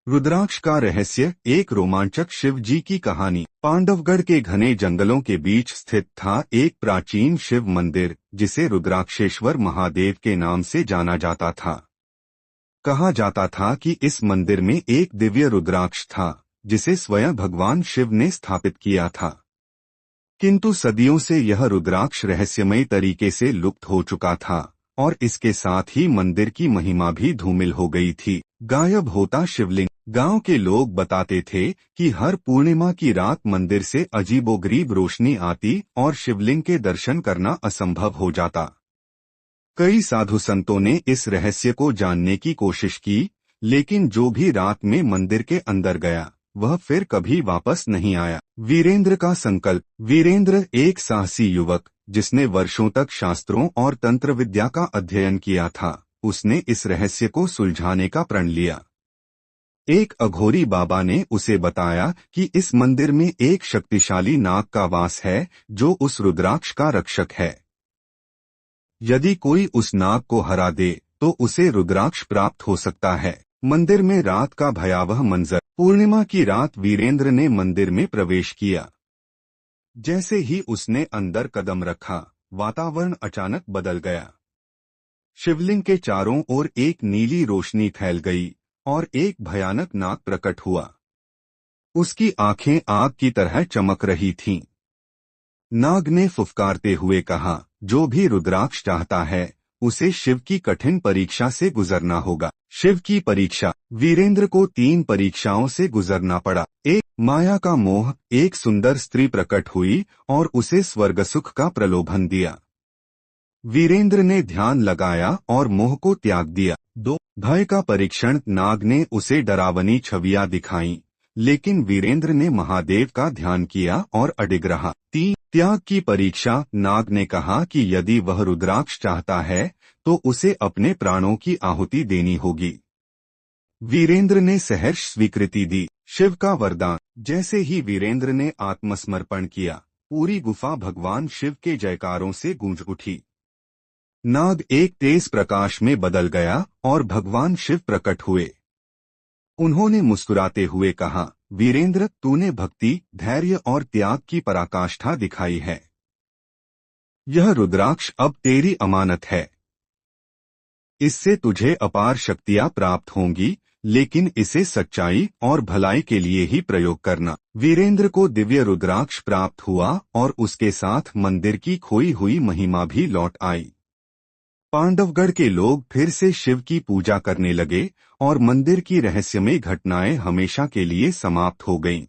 रुद्राक्ष का रहस्य। एक रोमांचक शिव जी की कहानी। पांडवगढ़ के घने जंगलों के बीच स्थित था एक प्राचीन शिव मंदिर, जिसे रुद्राक्षेश्वर महादेव के नाम से जाना जाता था। कहा जाता था कि इस मंदिर में एक दिव्य रुद्राक्ष था, जिसे स्वयं भगवान शिव ने स्थापित किया था। किंतु सदियों से यह रुद्राक्ष रहस्यमय तरीके से लुप्त हो चुका था, और इसके साथ ही मंदिर की महिमा भी धूमिल हो गई थी। गायब होता शिवलिंग। गांव के लोग बताते थे कि हर पूर्णिमा की रात मंदिर से अजीबोगरीब रोशनी आती और शिवलिंग के दर्शन करना असंभव हो जाता। कई साधु संतों ने इस रहस्य को जानने की कोशिश की, लेकिन जो भी रात में मंदिर के अंदर गया, वह फिर कभी वापस नहीं आया। वीरेंद्र का संकल्प। वीरेंद्र एक साहसी युवक, जिसने वर्षों तक शास्त्रों और तंत्र विद्या का अध्ययन किया था, उसने इस रहस्य को सुलझाने का प्रण लिया। एक अघोरी बाबा ने उसे बताया कि इस मंदिर में एक शक्तिशाली नाग का वास है, जो उस रुद्राक्ष का रक्षक है। यदि कोई उस नाग को हरा दे तो उसे रुद्राक्ष प्राप्त हो सकता है। मंदिर में रात का भयावह मंजर। पूर्णिमा की रात वीरेंद्र ने मंदिर में प्रवेश किया। जैसे ही उसने अंदर कदम रखा, वातावरण अचानक बदल गया। शिवलिंग के चारों ओर एक नीली रोशनी फैल गई और एक भयानक नाग प्रकट हुआ। उसकी आंखें आग की तरह चमक रही थीं। नाग ने फुफकारते हुए कहा, जो भी रुद्राक्ष चाहता है, उसे शिव की कठिन परीक्षा से गुजरना होगा। शिव की परीक्षा। वीरेंद्र को 3 परीक्षाओं से गुजरना पड़ा। एक, माया का मोह। एक सुंदर स्त्री प्रकट हुई और उसे स्वर्ग सुख का प्रलोभन दिया। वीरेंद्र ने ध्यान लगाया और मोह को त्याग दिया। 2, भय का परीक्षण। नाग ने उसे डरावनी छवियां दिखाईं, लेकिन वीरेंद्र ने महादेव का ध्यान किया और अडिग रहा। 3, त्याग की परीक्षा। नाग ने कहा कि यदि वह रुद्राक्ष चाहता है तो उसे अपने प्राणों की आहुति देनी होगी। वीरेंद्र ने सहर्ष स्वीकृति दी। शिव का वरदान। जैसे ही वीरेंद्र ने आत्मसमर्पण किया, पूरी गुफा भगवान शिव के जयकारों से गूंज उठी। नाग एक तेज प्रकाश में बदल गया और भगवान शिव प्रकट हुए। उन्होंने मुस्कुराते हुए कहा, वीरेंद्र, तूने भक्ति, धैर्य और त्याग की पराकाष्ठा दिखाई है। यह रुद्राक्ष अब तेरी अमानत है। इससे तुझे अपार शक्तियां प्राप्त होंगी, लेकिन इसे सच्चाई और भलाई के लिए ही प्रयोग करना। वीरेंद्र को दिव्य रुद्राक्ष प्राप्त हुआ और उसके साथ मंदिर की खोई हुई महिमा भी लौट आई। पांडवगढ़ के लोग फिर से शिव की पूजा करने लगे और मंदिर की रहस्यमय घटनाएं हमेशा के लिए समाप्त हो गईं।